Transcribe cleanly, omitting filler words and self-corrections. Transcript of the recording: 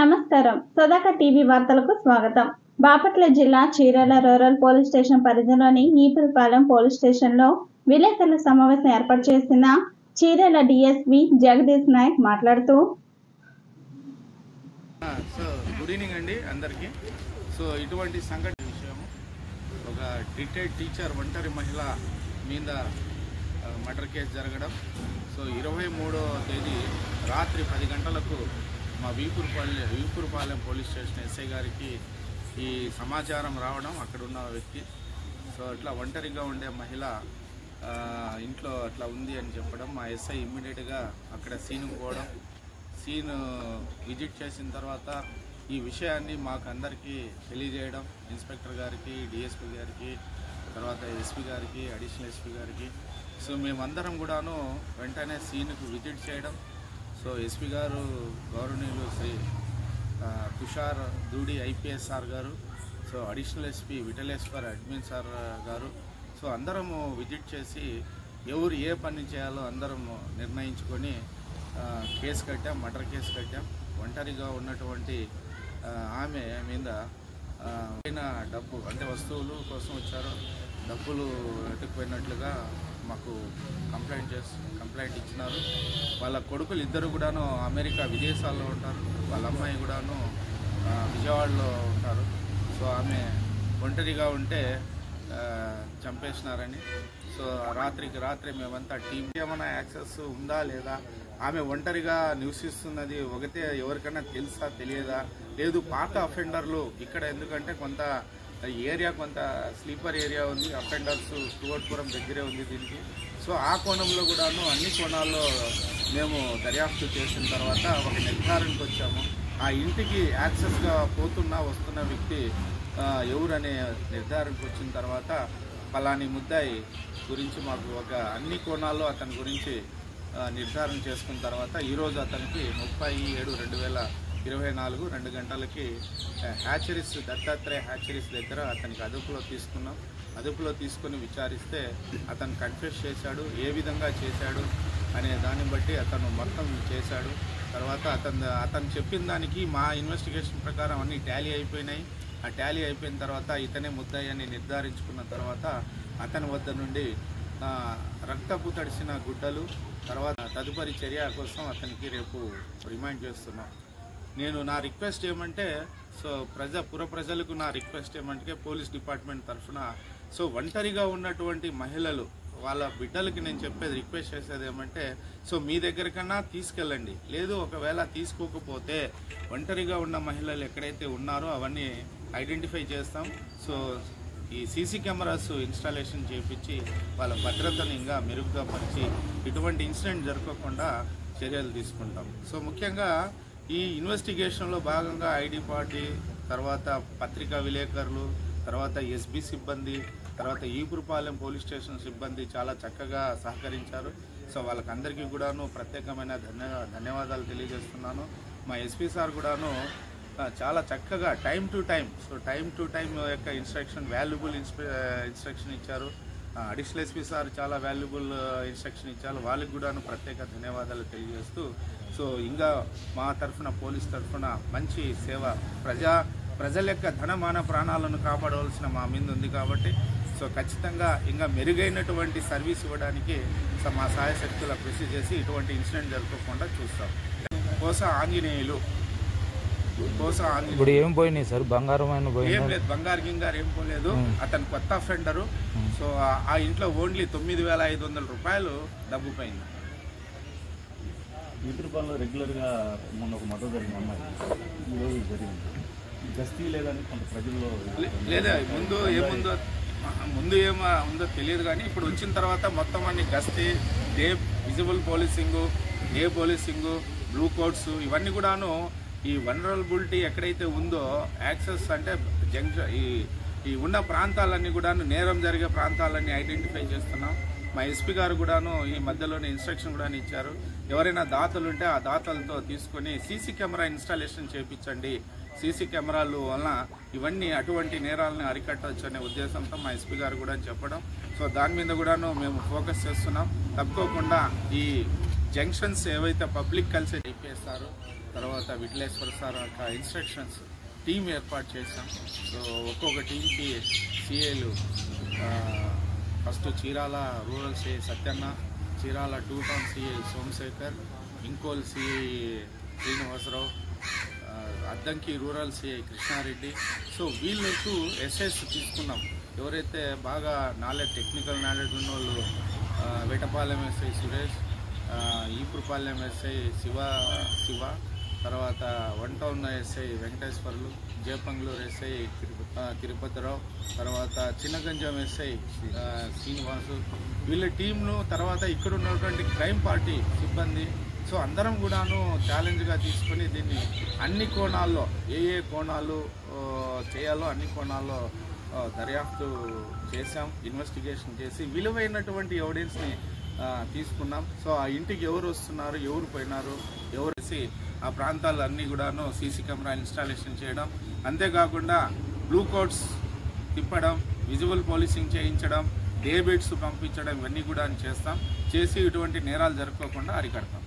నమస్కారం. సదాక టీవీ వార్తలకు స్వాగతం. బాపట్ల జిల్లా చీరాల రూరల్ పోలీస్ స్టేషన్ పరిధిలోని ఈపురపాలెం పోలీస్ స్టేషన్లో విలేకరుల సమావేశం ఏర్పాటు చేసిన చీరాల డీఎస్పీ జగదీష్ నాయక్ మాట్లాడుతూ గుడ్ ఈవినింగ్ అండి అందరికీ. ఇటువంటి సంఘటన విషయం ఒక రిటైర్డ్ టీచర్ ఒంటరి మహిళ మీద మర్డర్ కేసు జరగడం. 23వ తేదీ రాత్రి 10 గంటలకు మా వీపురపాలెం పోలీస్ స్టేషన్ ఎస్ఐ గారికి ఈ సమాచారం రావడం, అక్కడ ఉన్న వ్యక్తి అట్లా ఒంటరిగా ఉండే మహిళ ఇంట్లో అట్లా ఉంది అని చెప్పడం. మా ఎస్ఐ ఇమ్మీడియట్గా అక్కడ సీన్కు పోవడం, సీన్ విజిట్ చేసిన తర్వాత ఈ విషయాన్ని మాకు అందరికీ తెలియజేయడం, ఇన్స్పెక్టర్ గారికి, డిఎస్పీ గారికి, తర్వాత ఎస్పీ గారికి, అడిషనల్ ఎస్పీ గారికి. మేమందరం కూడాను వెంటనే సీన్కు విజిట్ చేయడం. ఎస్పీ గారు గౌరవనీయులు శ్రీ తుషార్ దూడి ఐపీఎస్ సార్ గారు, additional SP Vithaleshwar admin sir గారు, అందరము విజిట్ చేసి ఎవరు ఏ పని చేయాలో అందరం నిర్ణయించుకొని కేసు కట్టాం, మర్డర్ కేసు కట్టాం. ఒంటరిగా ఉన్నటువంటి ఆమె మీద డబ్బు అంటే వస్తువులు కోసం వచ్చారు, డబ్బులు ఎత్తుకుపోయినట్లుగా మాకు కంప్లైంట్ ఇచ్చినారు. వాళ్ళ కొడుకులు ఇద్దరు కూడాను అమెరికా విదేశాల్లో ఉంటారు, వాళ్ళ అమ్మాయి కూడాను విజయవాడలో ఉంటారు. ఆమె ఒంటరిగా ఉంటే చంపేసినారని. రాత్రికి రాత్రి మేమంతా టీం ఏమైనా యాక్సెస్ ఉందా లేదా, ఆమె ఒంటరిగా నివసిస్తున్నది ఒకటే ఎవరికైనా తెలుసా తెలియదా, లేదు పాత అఫెండర్లు ఇక్కడ, ఎందుకంటే కొంత ఏరియా కొంత స్లీపర్ ఏరియా ఉంది, అఫెండర్స్ స్టూవర్ట్పురం దగ్గరే ఉంది దీనికి. ఆ కోణంలో కూడాను అన్ని కోణాల్లో మేము దర్యాప్తు చేసిన తర్వాత ఒక నిర్ధారణకు వచ్చాము. ఆ ఇంటికి యాక్సెస్గా వస్తున్న వ్యక్తి ఎవరనే నిర్ధారణకు వచ్చిన తర్వాత పలాని ముద్దాయి గురించి మాకు ఒక అన్ని కోణాల్లో అతని గురించి నిర్ధారణ చేసుకున్న తర్వాత ఈరోజు అతనికి 30/7/2024 2 గంటలకి హ్యాచరీస్ దత్తాత్రేయ హ్యాచరీస్ దగ్గర అతనికి అదుపులో తీసుకుని విచారిస్తే అతను కన్ఫెస్ చేశాడు. ఏ విధంగా చేశాడు అనే దాన్ని బట్టి అతను మొత్తం చేశాడు. తర్వాత అతను చెప్పిన దానికి మా ఇన్వెస్టిగేషన్ ప్రకారం అన్నీ టాలీ అయిపోయినాయి. ఆ టాలీ అయిపోయిన తర్వాత ఇతనే ముద్దాయి అని నిర్ధారించుకున్న తర్వాత అతని వద్ద నుండి రక్తపు తడిసిన గుడ్డలు, తర్వాత తదుపరి చర్య కోసం అతనికి రేపు రిమాండ్ చేస్తున్నాం. నా రిక్వెస్ట్ ఏమంటే పుర ప్రజలకు నా రిక్వెస్ట్ ఏమంటే పోలీస్ డిపార్ట్మెంట్ తరఫున ఒంటరిగా ఉన్నటువంటి మహిళలు వాళ్ళ బిడ్డలకి నేను చెప్పేది, రిక్వెస్ట్ చేసేది ఏమంటే మీ దగ్గరకన్నా తీసుకెళ్ళండి. లేదు ఒకవేళ తీసుకోకపోతే ఒంటరిగా ఉన్న మహిళలు ఎక్కడైతే ఉన్నారో అవన్నీ ఐడెంటిఫై చేస్తాం. ఈ సీసీ కెమెరాస్ ఇన్స్టాలేషన్ చేయించి వాళ్ళ భద్రతను ఇంకా మెరుగుగా పరిచి ఇటువంటి ఇన్సిడెంట్ జరగకుండా చర్యలు తీసుకుంటాం. ముఖ్యంగా ఈ ఇన్వెస్టిగేషన్లో భాగంగా ఐడి పార్టీ, తర్వాత పత్రికా విలేకరులు, తర్వాత ఎస్బీ సిబ్బంది, తర్వాత ఈపురపాలెం పోలీస్ స్టేషన్ సిబ్బంది చాలా చక్కగా సహకరించారు. వాళ్ళకందరికీ కూడాను ప్రత్యేకమైన ధన్యవాదాలు తెలియజేస్తున్నాను. మా ఎస్పీ సార్ కూడాను చాలా చక్కగా టైం టు టైం యొక్క వాల్యుబుల్ ఇన్స్ట్రక్షన్ ఇచ్చారు. అడిషనల్ ఎస్పీ సార్ చాలా వాల్యుబుల్ ఇన్స్ట్రక్షన్ ఇచ్చారు. వాళ్ళకి కూడాను ప్రత్యేక ధన్యవాదాలు తెలియజేస్తూ ఇంకా మా తరఫున పోలీస్ తరఫున మంచి సేవ, ప్రజల యొక్క ధనమాన ప్రాణాలను కాపాడవలసిన మా మీద ఉంది కాబట్టి ఖచ్చితంగా ఇంకా మెరుగైనటువంటి సర్వీస్ ఇవ్వడానికి మా సాయశక్తుల కృషి చేసి ఇటువంటి ఇన్సిడెంట్ జరగకుండా చూస్తాం. ఆంజనేయులు ఇప్పుడు ఏం పోయినాయి సార్? బంగారం ఏం లేదు, గింగారు ఏం పోలేదు. అతను కొత్త అఫెండరు. ఆ ఇంట్లో ఓన్లీ 9,500 రూపాయలు డబ్బు పోయింది. రెగ్యులర్గా మొన్న ఒక మద్దతు జరిగిన అమ్మాయి ఈరోజు జరిగింది. గస్తీ లేదని కొంత ప్రజల్లో లేదా ముందు ఏముందో తెలియదు, కానీ ఇప్పుడు వచ్చిన తర్వాత మొత్తం అన్ని గస్తీ, విజిబుల్ పోలీసింగు, బ్లూ కోడ్స్ ఇవన్నీ కూడాను ఈ వనరబిలిటీ ఎక్కడైతే ఉందో యాక్సెస్ అంటే జంక్షన్ ఈ ఉన్న ప్రాంతాలన్నీ కూడాను నేరం జరిగే ప్రాంతాలన్నీ ఐడెంటిఫై చేస్తున్నాం. మా ఎస్పీ గారు కూడాను ఈ మధ్యలోనే ఇన్స్ట్రక్షన్ కూడా ఇచ్చారు. ఎవరైనా దాతలు ఉంటే ఆ దాతలతో తీసుకొని సీసీ కెమెరా ఇన్స్టాలేషన్ చేయించండి. సీసీ కెమెరాలు వలన ఇవన్నీ అటువంటి నేరాలను అరికట్టవచ్చు అనే ఉద్దేశంతో మా ఎస్పీ గారు కూడా చెప్పడం. దాని మీద కూడాను మేము ఫోకస్ చేస్తున్నాం. తప్పుకోకుండా ఈ జంక్షన్స్ ఏవైతే పబ్లిక్ కలిసి చెప్పేస్తారో తర్వాత విఠలేశ్వర సార్ యొక్క ఇన్స్ట్రక్షన్స్ టీం ఏర్పాటు చేశాం. సో ఒక్కొక్క టీంకి సిఐలు first Chirala rural CI Satyanna, Chirala 2 town CI Somasekhar, Inkollu CI Srinivasarao, Addanki rural CI Krishnareddy. So వీళ్ళకు ఎస్ఎస్ తీసుకున్నాం. ఎవరైతే బాగా టెక్నికల్ నాలెడ్జ్ ఉన్న వాళ్ళు వేటపాలెం ఎస్ఐ సురేష్, ఈపురపాలెం ఎస్ఐ శివ, తర్వాత 1 town SI Venkateswarlu, Jayapanguluru SI Tirupatirao, తర్వాత చిన్నగంజం ఎస్ఐ శ్రీనివాసు, వీళ్ళ టీంను, తర్వాత ఇక్కడ ఉన్నటువంటి క్రైమ్ పార్టీ సిబ్బంది. సో అందరం కూడాను ఛాలెంజ్గా తీసుకొని దీన్ని అన్ని కోణాల్లో ఏ కోణాలు చేయాలో అన్ని కోణాల్లో దర్యాప్తు చేశాం, ఇన్వెస్టిగేషన్ చేసి విలువైనటువంటి ఎవిడెన్స్ని తీసుకున్నాం. సో ఆ ఇంటికి ఎవరు వస్తున్నారు, ఎవరు పోయినారు, ఎవరేసి ఆ ప్రాంతాలన్నీ కూడాను సీసీ కెమెరా ఇన్స్టాలేషన్ చేయడం, అంతేకాకుండా బ్లూ కోడ్స్ తిప్పడం, విజువల్ పోలీసింగ్ చేయించడం, డే బిట్స్ పంపించడం, ఇవన్నీ కూడా చేస్తాం. చేసి ఇటువంటి నేరాలు జరగకుండా అరికడతాం.